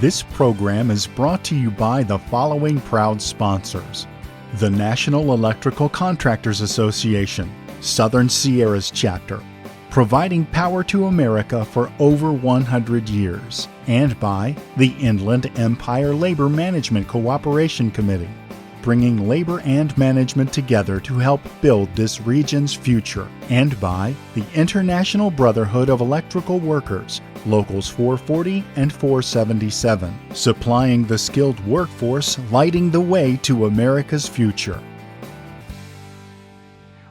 This program is brought to you by the following proud sponsors: the National Electrical Contractors Association, Southern Sierras Chapter, providing power to America for over 100 years, and by the Inland Empire Labor Management Cooperation Committee, bringing labor and management together to help build this region's future, and by the International Brotherhood of Electrical Workers, Locals 440 and 477, supplying the skilled workforce, lighting the way to America's future.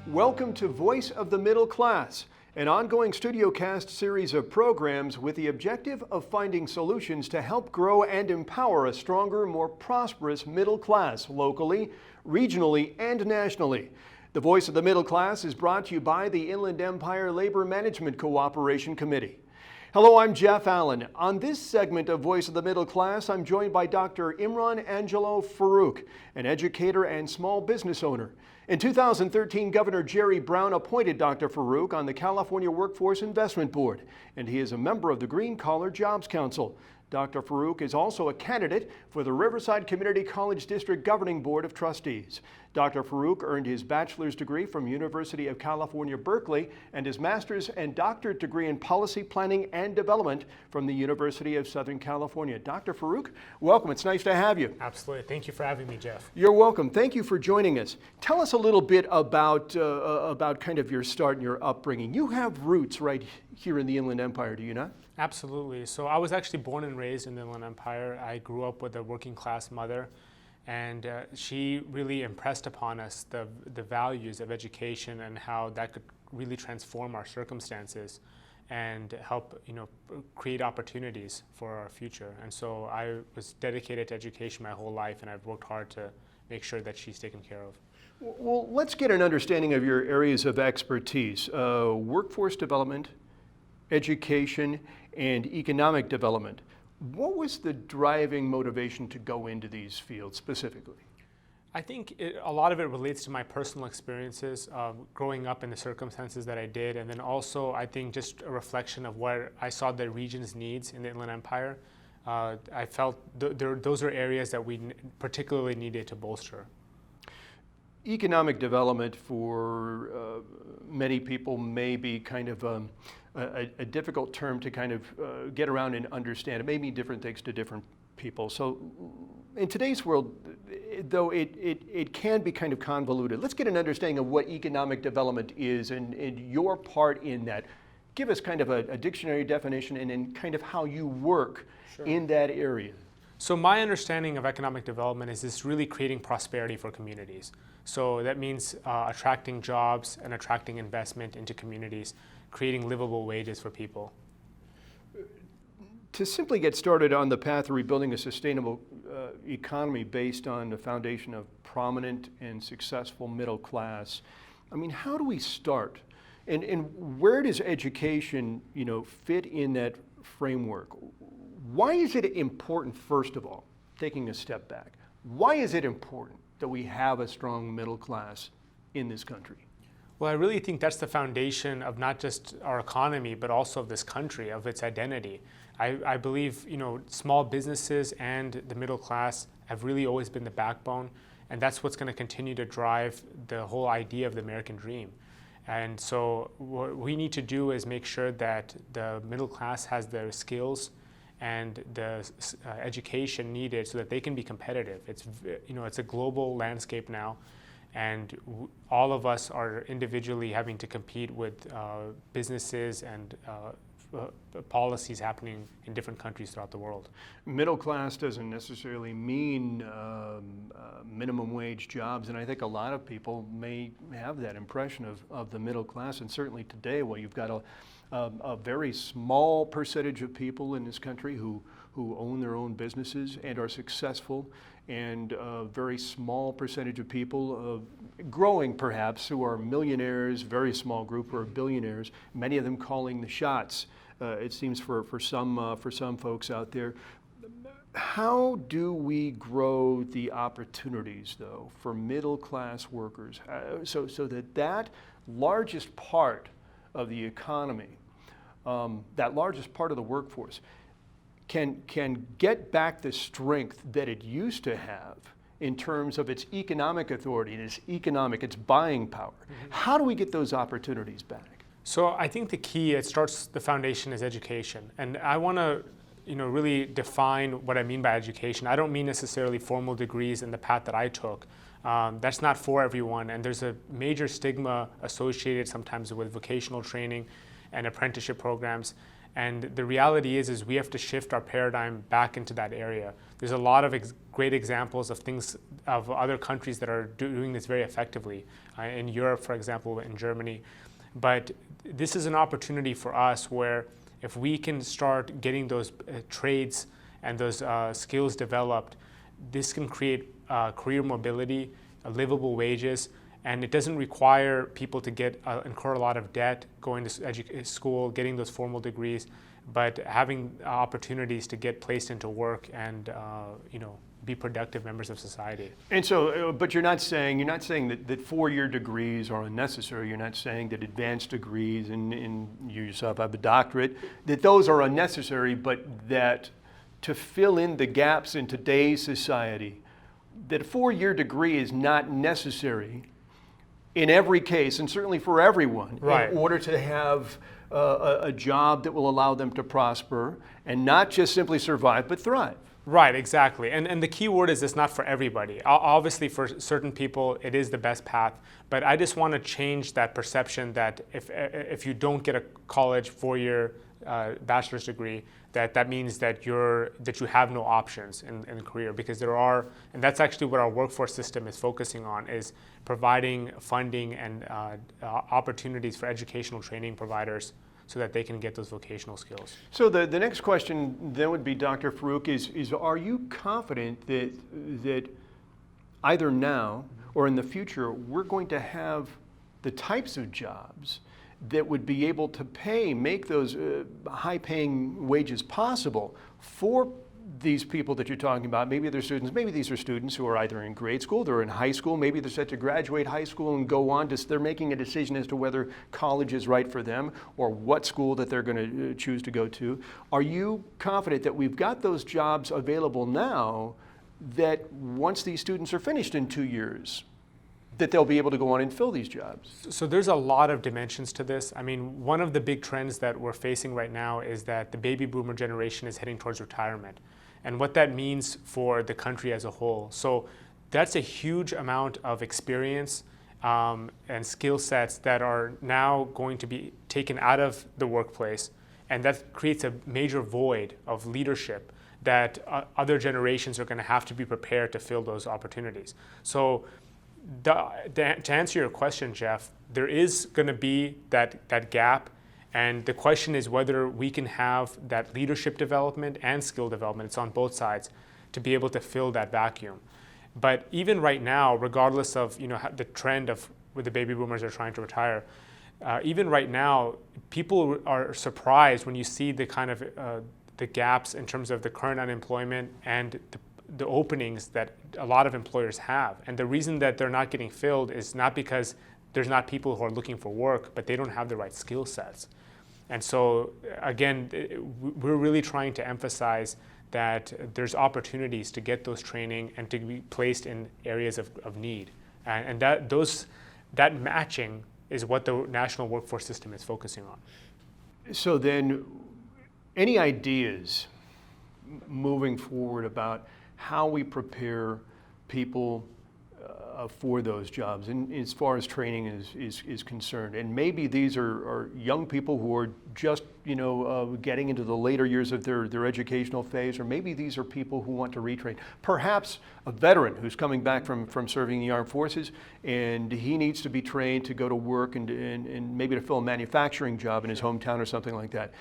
Welcome to Voice of the Middle Class, an ongoing studiocast series of programs with the objective of finding solutions to help grow and empower a stronger, more prosperous middle class locally, regionally, and nationally. The Voice of the Middle Class is brought to you by the Inland Empire Labor Management Cooperation Committee. Hello, I'm Jeff Allen. On this segment of Voice of the Middle Class, I'm joined by Dr. Imran Angelov Farooq, an educator and small business owner. In 2013, Governor Jerry Brown appointed Dr. Farooq on the California Workforce Investment Board, and he is a member of the Green Collar Jobs Council. Dr. Farooq is also a candidate for the Riverside Community College District Governing Board of Trustees. Dr. Farooq earned his bachelor's degree from University of California, Berkeley, and his master's and doctorate degree in policy planning and development from the University of Southern California. Dr. Farooq, welcome. It's nice to have you. Absolutely. Thank you for having me, Jeff. You're welcome. Thank you for joining us. Tell us a little bit about kind of your start and your upbringing. You have roots right here in the Inland Empire, do you not? Absolutely. So I was actually born and raised in the Inland Empire. I grew up with a working class mother, and she really impressed upon us the values of education and how that could really transform our circumstances and help, create opportunities for our future. And so I was dedicated to education my whole life, and I've worked hard to make sure that she's taken care of. Well, let's get an understanding of your areas of expertise: workforce development, education, and economic development. What was the driving motivation to go into these fields specifically? I think a lot of it relates to my personal experiences growing up in the circumstances that I did, and then also I think just a reflection of where I saw the region's needs in the Inland Empire. I felt those are areas that we particularly needed to bolster. Economic development for many people may be kind of a difficult term to kind of get around and understand. It may mean different things to different people. So in today's world, though it can be kind of convoluted, let's get an understanding of what economic development is and your part in that. Give us kind of a dictionary definition and kind of how you work in that area. So my understanding of economic development is this really creating prosperity for communities. So that means attracting jobs and attracting investment into communities, creating livable wages for people. To simply get started on the path of rebuilding a sustainable economy based on the foundation of prominent and successful middle class, I mean, how do we start? And where does education, fit in that framework? Why is it important, first of all, taking a step back, why is it important that we have a strong middle class in this country? Well, I really think that's the foundation of not just our economy, but also of this country, of its identity. I believe, small businesses and the middle class have really always been the backbone, and that's what's going to continue to drive the whole idea of the American dream. And so what we need to do is make sure that the middle class has the skills and the education needed so that they can be competitive. It's a global landscape now, and all of us are individually having to compete with businesses and policies happening in different countries throughout the world. Middle class doesn't necessarily mean minimum wage jobs, and I think a lot of people may have that impression of the middle class, and certainly today, well, you've got a very small percentage of people in this country who own their own businesses and are successful, and a very small percentage of people, growing perhaps, who are millionaires, very small group who are billionaires, many of them calling the shots, it seems, for some folks out there. How do we grow the opportunities, though, for middle class workers so that largest part of the economy, that largest part of the workforce, can get back the strength that it used to have in terms of its economic authority, its buying power. How do we get those opportunities back? So I think the key, the foundation is education. And I want to really define what I mean by education. I don't mean necessarily formal degrees in the path that I took. That's not for everyone, and there's a major stigma associated sometimes with vocational training and apprenticeship programs. And the reality is we have to shift our paradigm back into that area. There's a lot of great examples of other countries that are doing this very effectively. In Europe, for example, in Germany. But this is an opportunity for us where if we can start getting those trades and those skills developed, this can create career mobility, livable wages, and it doesn't require people to incur a lot of debt going to school, getting those formal degrees, but having opportunities to get placed into work and be productive members of society. And so, but you're not saying that four-year degrees are unnecessary. You're not saying that advanced degrees, and you yourself have a doctorate, that those are unnecessary, but that to fill in the gaps in today's society, that a four-year degree is not necessary in every case, and certainly for everyone, right, in order to have a job that will allow them to prosper and not just simply survive, but thrive. Right, exactly. And the key word is it's not for everybody. Obviously, for certain people, it is the best path. But I just want to change that perception that if you don't get a college four-year bachelor's degree, that means that you have no options in a career, because there are, and that's actually what our workforce system is focusing on, is providing funding and opportunities for educational training providers so that they can get those vocational skills. So the next question then would be, Dr. Farooq, is are you confident that either now or in the future we're going to have the types of jobs that would be able to make those high-paying wages possible for these people that you're talking about? Maybe they're students, maybe these are students who are either in grade school, they're in high school, maybe they're set to graduate high school and go on they're making a decision as to whether college is right for them or what school that they're going to choose to go to. Are you confident that we've got those jobs available now, that once these students are finished in 2 years, that they'll be able to go on and fill these jobs? So there's a lot of dimensions to this. I mean, one of the big trends that we're facing right now is that the baby boomer generation is heading towards retirement, and what that means for the country as a whole. So that's a huge amount of experience and skill sets that are now going to be taken out of the workplace, and that creates a major void of leadership that other generations are going to have to be prepared to fill those opportunities. So to answer your question, Jeff, there is going to be that gap, and the question is whether we can have that leadership development and skill development, it's on both sides, to be able to fill that vacuum. But even right now, regardless of the trend of where the baby boomers are trying to retire, even right now, people are surprised when you see the kind of the gaps in terms of the current unemployment and the openings that a lot of employers have. And the reason that they're not getting filled is not because there's not people who are looking for work, but they don't have the right skill sets. And so again, we're really trying to emphasize that there's opportunities to get those training and to be placed in areas of need. And that matching is what the national workforce system is focusing on. So then, any ideas moving forward about how we prepare people for those jobs, and as far as training is concerned? And maybe these are young people who are just getting into the later years of their educational phase, or maybe these are people who want to retrain. Perhaps a veteran who's coming back from serving in the armed forces, and he needs to be trained to go to work and maybe to fill a manufacturing job in his hometown or something like that.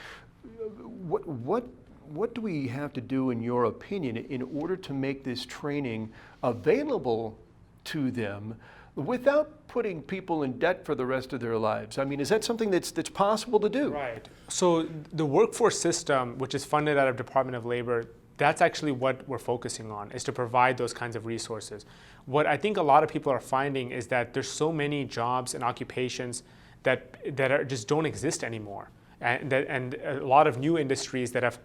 What do we have to do, in your opinion, in order to make this training available to them without putting people in debt for the rest of their lives? I mean, is that something that's possible to do? Right. So the workforce system, which is funded out of Department of Labor, that's actually what we're focusing on, is to provide those kinds of resources. What I think a lot of people are finding is that there's so many jobs and occupations that just don't exist anymore. and a lot of new industries that have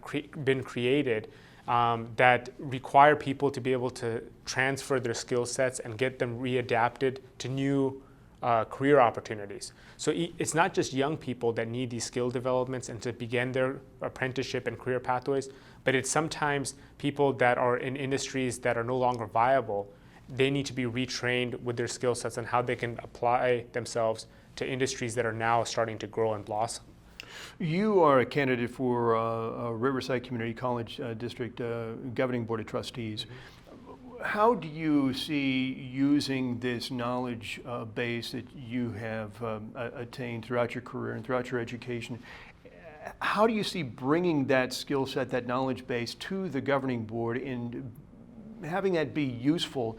been created that require people to be able to transfer their skill sets and get them readapted to new career opportunities. So it's not just young people that need these skill developments and to begin their apprenticeship and career pathways, but it's sometimes people that are in industries that are no longer viable. They need to be retrained with their skill sets and how they can apply themselves to industries that are now starting to grow and blossom. You are a candidate for Riverside Community College District Governing Board of Trustees. How do you see using this knowledge base that you have attained throughout your career and throughout your education? How do you see bringing that skill set, that knowledge base to the governing board and having that be useful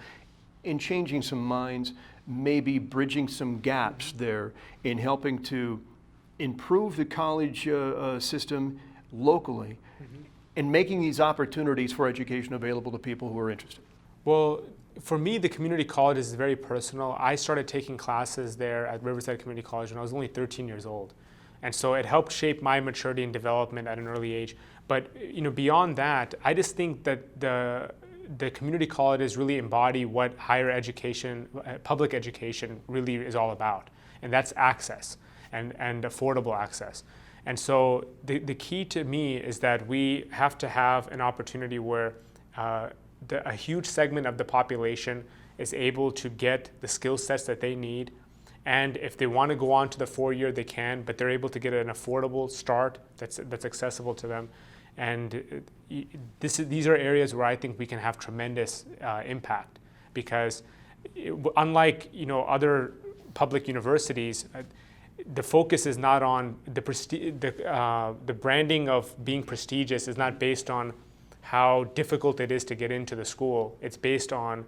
in changing some minds, maybe bridging some gaps there in helping to improve the college system locally and making these opportunities for education available to people who are interested? Well, for me, the community college is very personal. I started taking classes there at Riverside Community College when I was only 13 years old. And so it helped shape my maturity and development at an early age. But beyond that, I just think that the community colleges really embody what higher education, public education really is all about. And that's access and affordable access. And so the key to me is that we have to have an opportunity where a huge segment of the population is able to get the skill sets that they need. And if they want to go on to the 4-year, they can, but they're able to get an affordable start that's accessible to them. And these are areas where I think we can have tremendous impact, because unlike other public universities, the focus is not on the branding of being prestigious is not based on how difficult it is to get into the school. It's based on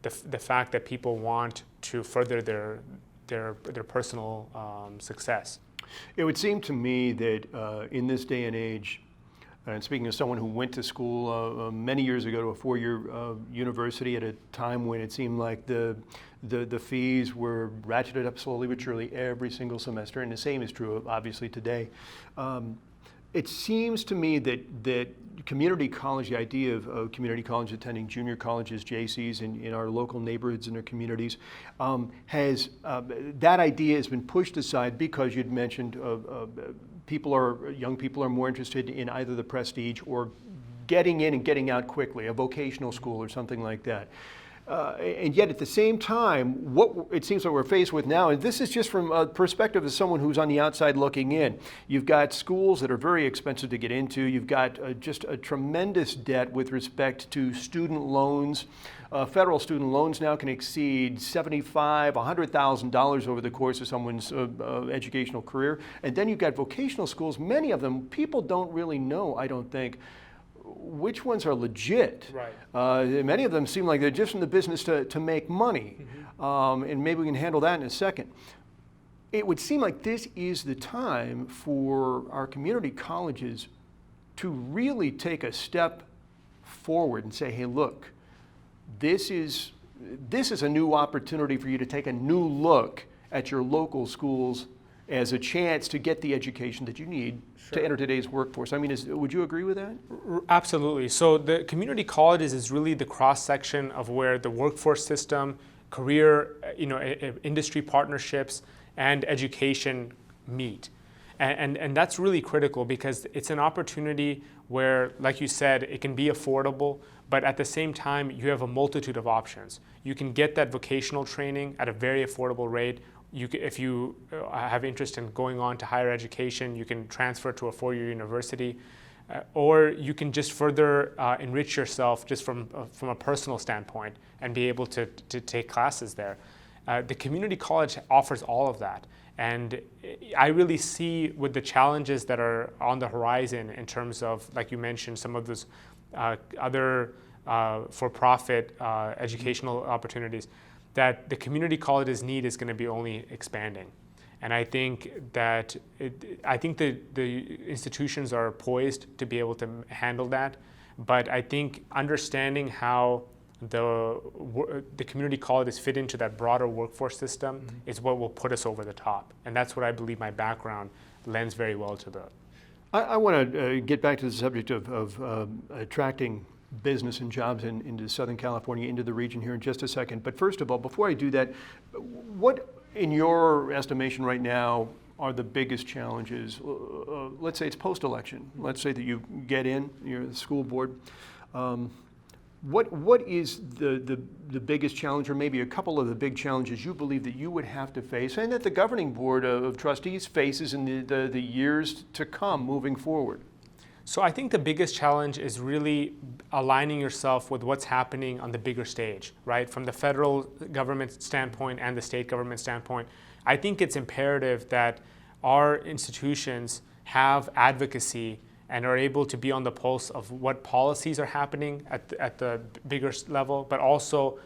the fact that people want to further their personal success. It would seem to me that in this day and age, and speaking as someone who went to school many years ago to a 4-year university at a time when it seemed like the fees were ratcheted up slowly but surely every single semester, and the same is true obviously today. It seems to me that community college, the idea of community college attending junior colleges, JCs in our local neighborhoods and their communities, that idea has been pushed aside because you'd mentioned young people are more interested in either the prestige or getting in and getting out quickly, a vocational school or something like that. And yet at the same time, what it seems like we're faced with now, and this is just from a perspective of someone who's on the outside looking in, you've got schools that are very expensive to get into, you've got just a tremendous debt with respect to student loans. Federal student loans now can exceed $75,000, $100,000 over the course of someone's educational career. And then you've got vocational schools, many of them, people don't really know, I don't think, which ones are legit. Right. Many of them seem like they're just in the business to make money. And maybe we can handle that in a second. It would seem like this is the time for our community colleges to really take a step forward and say, hey, look, this is a new opportunity for you to take a new look at your local schools as a chance to get the education that you need to enter today's workforce. I mean, would you agree with that? Absolutely. So the community colleges is really the cross-section of where the workforce system, career, industry partnerships, and education meet. And that's really critical because it's an opportunity where, like you said, it can be affordable, but at the same time, you have a multitude of options. You can get that vocational training at a very affordable rate. If you have interest in going on to higher education, you can transfer to a 4-year university, or you can just further enrich yourself just from a personal standpoint and be able to take classes there. The community college offers all of that. And I really see with the challenges that are on the horizon in terms of, like you mentioned, some of those other for-profit educational opportunities, that the community colleges need is going to be only expanding. And I think that the institutions are poised to be able to handle that. But I think understanding how the community colleges fit into that broader workforce system is what will put us over the top. And that's what I believe my background lends very well to the. I want to get back to the subject of attracting business and jobs into Southern California, into the region here in just a second. But first of all, before I do that, what, in your estimation right now, are the biggest challenges? Let's say it's post-election. Let's say that you get in, you're the school board. What is the biggest challenge, or maybe a couple of the big challenges you believe that you would have to face and that the governing board of trustees faces in the years to come moving forward? So I think the biggest challenge is really aligning yourself with what's happening on the bigger stage, right? From the federal government standpoint and the state government standpoint, I think it's imperative that our institutions have advocacy and are able to be on the pulse of what policies are happening at the bigger level, but also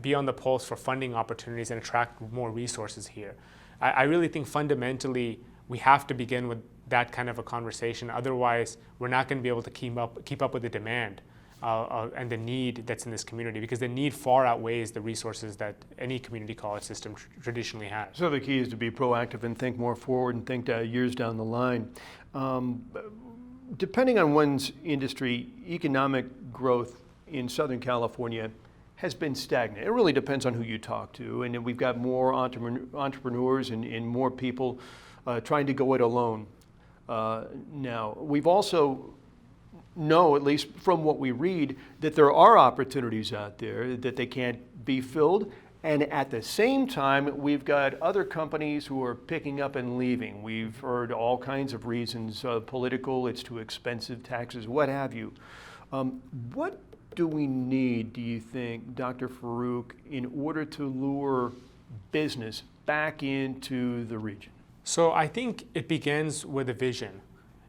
be on the pulse for funding opportunities and attract more resources here. I really think fundamentally we have to begin with that kind of a conversation. Otherwise, we're not going to be able to keep up with the demand and the need that's in this community, because the need far outweighs the resources that any community college system traditionally has. So the key is to be proactive and think more forward and think years down the line. Depending on one's industry, economic growth in Southern California has been stagnant. It really depends on who you talk to, and we've got more entrepreneurs and more people trying to go it alone now. We've also know, at least from what we read, that there are opportunities out there, that they can't be filled. And at the same time, we've got other companies who are picking up and leaving. We've heard all kinds of reasons, political, it's too expensive, taxes, what have you. What do we need, do you think, Dr. Farooq, in order to lure business back into the region? So I think it begins with a vision.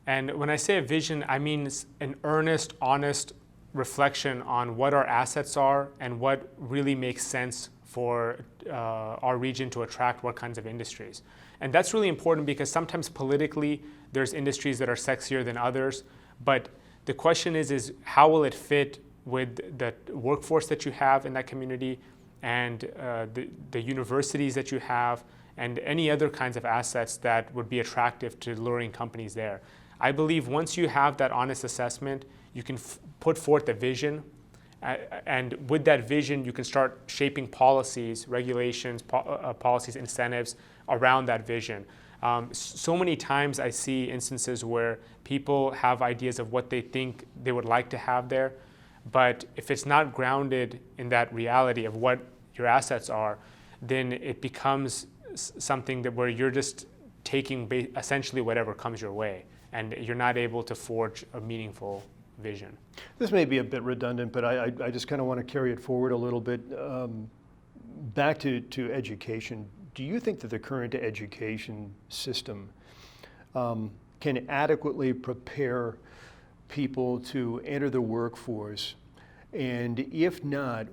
And when I say a vision, I mean an earnest, honest reflection on what our assets are and what really makes sense for our region to attract what kinds of industries. And that's really important because sometimes politically there's industries that are sexier than others, but the question is how will it fit with the workforce that you have in that community and the universities that you have and any other kinds of assets that would be attractive to luring companies there. I believe once you have that honest assessment, you can put forth a vision, and with that vision, you can start shaping policies, regulations, policies, incentives around that vision. So many times I see instances where people have ideas of what they think they would like to have there, but if it's not grounded in that reality of what your assets are, then it becomes something that where you're just taking essentially whatever comes your way, and you're not able to forge a meaningful vision. This may be a bit redundant, but I just kind of want to carry it forward a little bit. Back to education. Do you think that the current education system can adequately prepare people to enter the workforce? And if not,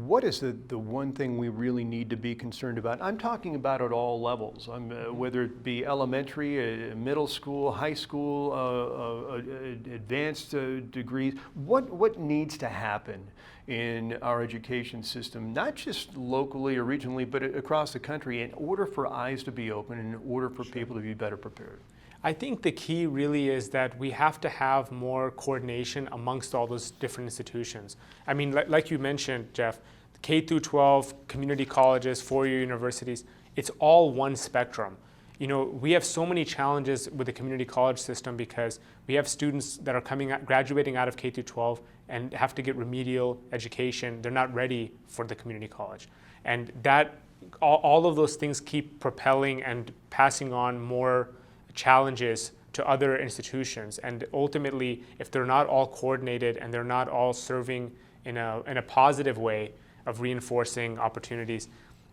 what is the one thing we really need to be concerned about? I'm talking about at all levels, whether it be elementary, middle school, high school, advanced degrees. What needs to happen in our education system, not just locally or regionally, but across the country, in order for eyes to be open and in order for people to be better prepared? I think the key really is that we have to have more coordination amongst all those different institutions. I mean, like you mentioned, Jeff, K through 12, community colleges, four-year universities, it's all one spectrum. You know, we have so many challenges with the community college system because we have students that are graduating out of K through 12 and have to get remedial education. They're not ready for the community college. And that, all of those things keep propelling and passing on more challenges to other institutions, and ultimately, if they're not all coordinated and they're not all serving in a positive way of reinforcing opportunities,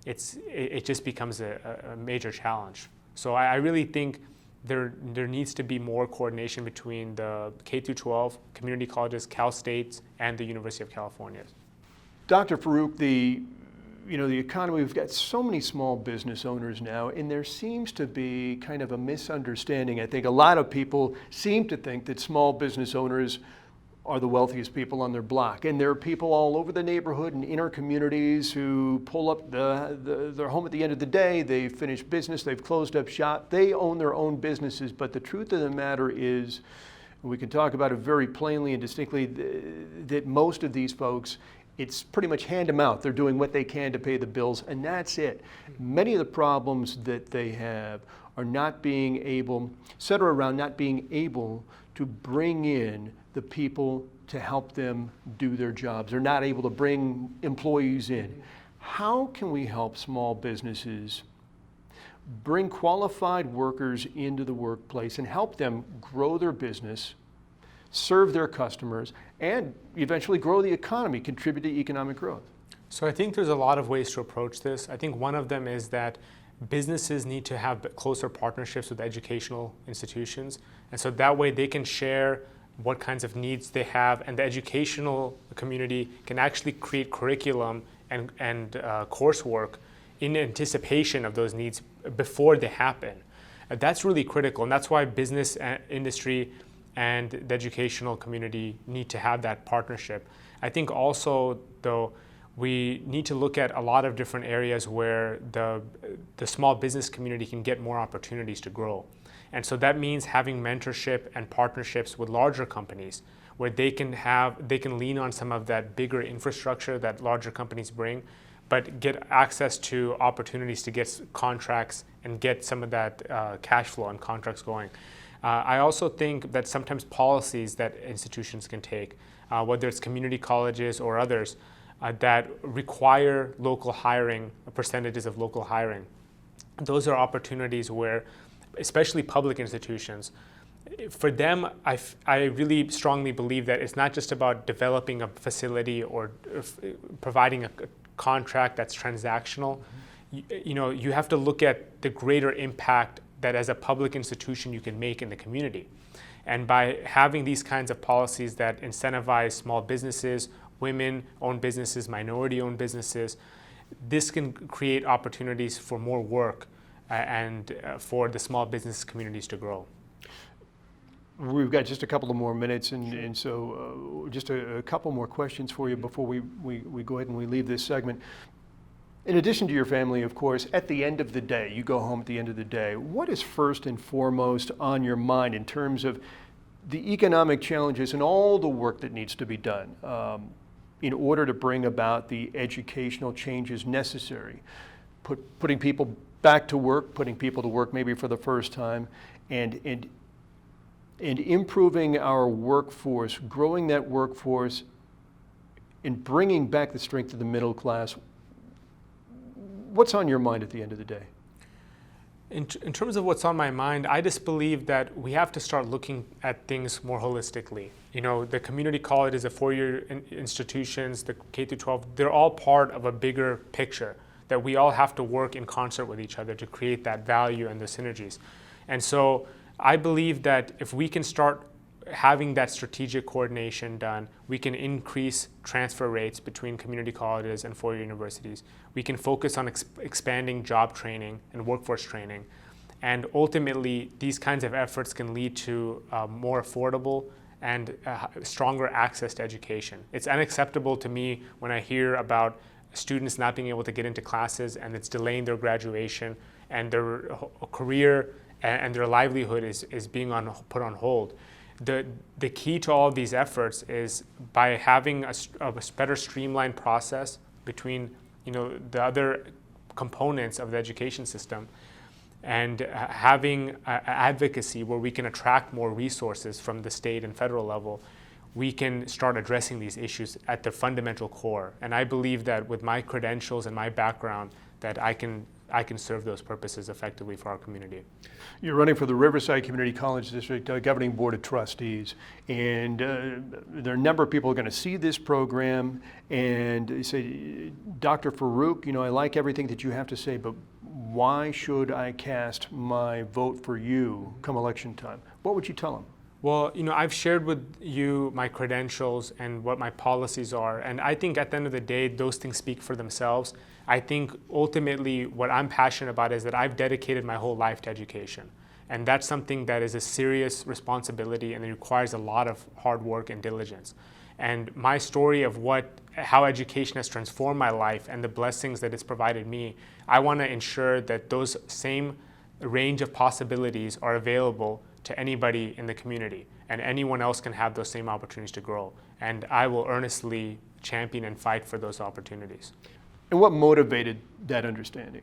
it just becomes a major challenge. So I really think there needs to be more coordination between the K through 12 community colleges, Cal States, and the University of California. Dr. Farooq, the economy, we've got so many small business owners now, and there seems to be kind of a misunderstanding. I think a lot of people seem to think that small business owners are the wealthiest people on their block. And there are people all over the neighborhood and inner communities who pull up their home at the end of the day. They've finished business, they've closed up shop, they own their own businesses. But the truth of the matter is, we can talk about it very plainly and distinctly, that most of these folks, it's pretty much hand to mouth. They're doing what they can to pay the bills, and that's it. Many of the problems that they have are not being able, center around not being able to bring in the people to help them do their jobs. They're not able to bring employees in. How can we help small businesses bring qualified workers into the workplace and help them grow their business, serve their customers, and eventually grow the economy, contribute to economic growth? So I think there's a lot of ways to approach this. I think one of them is that businesses need to have closer partnerships with educational institutions. And so that way they can share what kinds of needs they have, and the educational community can actually create curriculum and coursework in anticipation of those needs before they happen. That's really critical, and that's why business industry and the educational community need to have that partnership. I think also, though, we need to look at a lot of different areas where the small business community can get more opportunities to grow. And so that means having mentorship and partnerships with larger companies where they can lean on some of that bigger infrastructure that larger companies bring, but get access to opportunities to get contracts and get some of that cash flow and contracts going. I also think that sometimes policies that institutions can take, whether it's community colleges or others, that require local hiring, percentages of local hiring. Those are opportunities where, especially public institutions, for them, I really strongly believe that it's not just about developing a facility or providing a contract that's transactional. You have to look at the greater impact that as a public institution you can make in the community. And by having these kinds of policies that incentivize small businesses, women-owned businesses, minority-owned businesses, this can create opportunities for more work and for the small business communities to grow. We've got just a couple of more minutes, and so just a couple more questions for you before we go ahead and we leave this segment. In addition to your family, of course, at the end of the day, you go home at the end of the day, what is first and foremost on your mind in terms of the economic challenges and all the work that needs to be done in order to bring about the educational changes necessary, putting people back to work, putting people to work maybe for the first time, and improving our workforce, growing that workforce, and bringing back the strength of the middle class? What's on your mind at the end of the day? In terms of what's on my mind, I just believe that we have to start looking at things more holistically. The community colleges, the four-year institutions, the K through 12, they're all part of a bigger picture that we all have to work in concert with each other to create that value and the synergies. And so I believe that if we can start having that strategic coordination done, we can increase transfer rates between community colleges and four-year universities. We can focus on expanding job training and workforce training. And ultimately, these kinds of efforts can lead to more affordable and stronger access to education. It's unacceptable to me when I hear about students not being able to get into classes and it's delaying their graduation and their career and their livelihood is being put on hold. The key to all of these efforts is by having a better streamlined process between the other components of the education system and having advocacy where we can attract more resources from the state and federal level, we can start addressing these issues at the fundamental core. And I believe that with my credentials and my background that I can serve those purposes effectively for our community. You're running for the Riverside Community College District Governing Board of Trustees, and there are a number of people who are going to see this program and say, Dr. Farooq, I like everything that you have to say, but why should I cast my vote for you come election time? What would you tell them? Well, I've shared with you my credentials and what my policies are, and I think at the end of the day, those things speak for themselves. I think ultimately what I'm passionate about is that I've dedicated my whole life to education. And that's something that is a serious responsibility and it requires a lot of hard work and diligence. And my story of how education has transformed my life and the blessings that it's provided me, I want to ensure that those same range of possibilities are available to anybody in the community, and anyone else can have those same opportunities to grow. And I will earnestly champion and fight for those opportunities. And what motivated that understanding?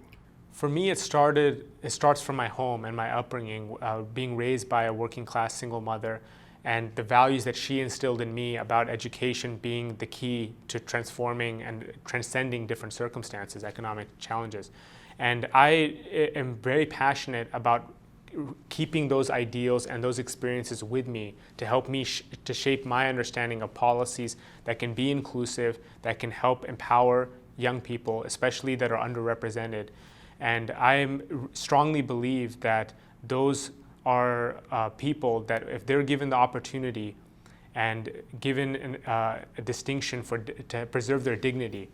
For me, it starts from my home and my upbringing, being raised by a working class single mother, and the values that she instilled in me about education being the key to transforming and transcending different circumstances, economic challenges. And I am very passionate about keeping those ideals and those experiences with me to help me to shape my understanding of policies that can be inclusive, that can help empower young people, especially that are underrepresented. And I strongly believe that those are people that if they're given the opportunity and given a distinction to preserve their dignity,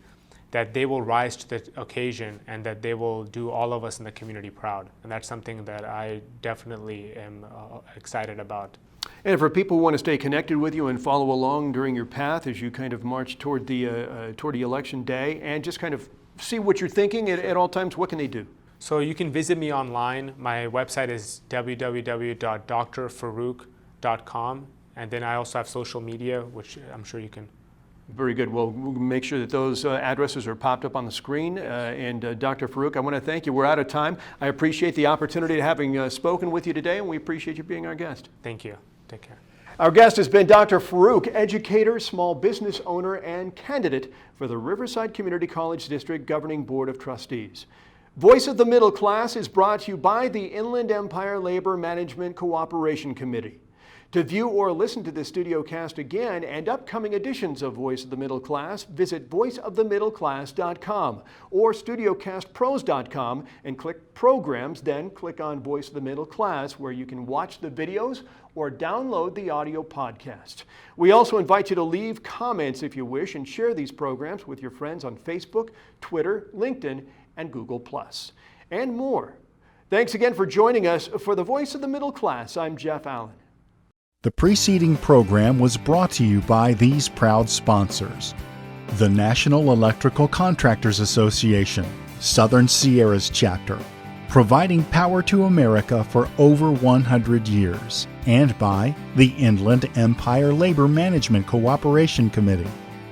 that they will rise to the occasion and that they will do all of us in the community proud. And that's something that I definitely am excited about. And for people who want to stay connected with you and follow along during your path as you kind of march toward the election day and just kind of see what you're thinking at all times, what can they do? So you can visit me online. My website is www.drfarooq.com. And then I also have social media, which I'm sure you can. Very good. Well, we'll make sure that those addresses are popped up on the screen. And Dr. Farooq, I want to thank you. We're out of time. I appreciate the opportunity to having spoken with you today, and we appreciate you being our guest. Thank you. Take care. Our guest has been Dr. Farooq, educator, small business owner, and candidate for the Riverside Community College District Governing Board of Trustees. Voice of the Middle Class is brought to you by the Inland Empire Labor Management Cooperation Committee. To view or listen to this studio cast again and upcoming editions of Voice of the Middle Class, visit voiceofthemiddleclass.com or studiocastpros.com and click Programs, then click on Voice of the Middle Class, where you can watch the videos or download the audio podcast. We also invite you to leave comments if you wish and share these programs with your friends on Facebook, Twitter, LinkedIn, and Google+, and more. Thanks again for joining us for the Voice of the Middle Class. I'm Jeff Allen. The preceding program was brought to you by these proud sponsors: the National Electrical Contractors Association, Southern Sierras Chapter, providing power to America for over 100 years, and by the Inland Empire Labor Management Cooperation Committee,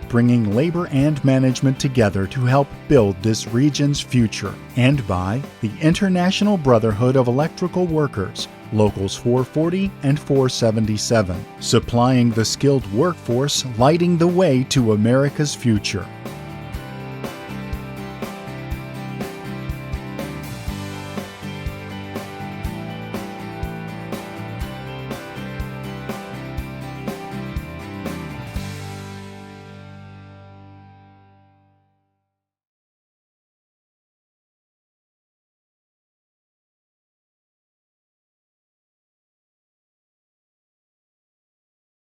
bringing labor and management together to help build this region's future, and by the International Brotherhood of Electrical Workers, Locals 440 and 477, supplying the skilled workforce, lighting the way to America's future.